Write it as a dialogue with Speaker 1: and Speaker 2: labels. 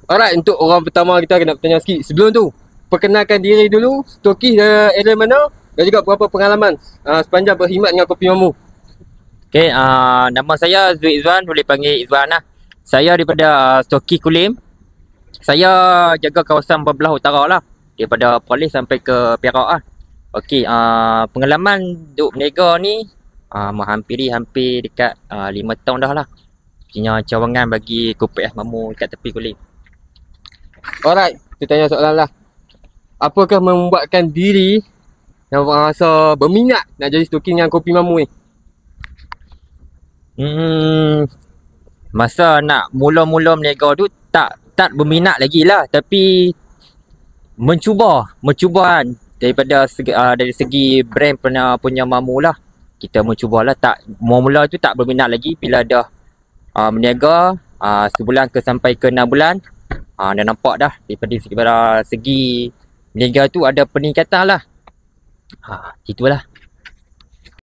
Speaker 1: Alright, untuk orang pertama kita nak bertanya sikit. Sebelum tu, perkenalkan diri dulu, stokis dari area mana dan juga berapa pengalaman sepanjang berkhidmat dengan Kopi Mamu.
Speaker 2: Okay, nama saya Zul Izwan, boleh panggil Izwan lah. Saya daripada Stoki Kulim. Saya jaga kawasan Bebelah Utara lah. Daripada Perlis sampai ke Perak lah. Okay, pengalaman duduk berniaga ni hampir dekat 5 tahun dah lah. Punya cawangan bagi Kopi Mamu dekat tepi Kulim.
Speaker 1: Alright, kita tanya soalan lah. Apakah membuatkan diri yang rasa berminat nak jadi stokis dengan Kopi Mamu ni?
Speaker 2: Masa nak mula-mula berniaga tu tak berminat lagi lah, tapi mencuba kan dari segi brand punya mamu lah. Kita mencubalah, tak mula-mula tu tak berminat lagi. Bila dah berniaga sebulan sampai ke 6 bulan, dah nampak dah daripada segi berniaga tu ada peningkatan lah. Itulah.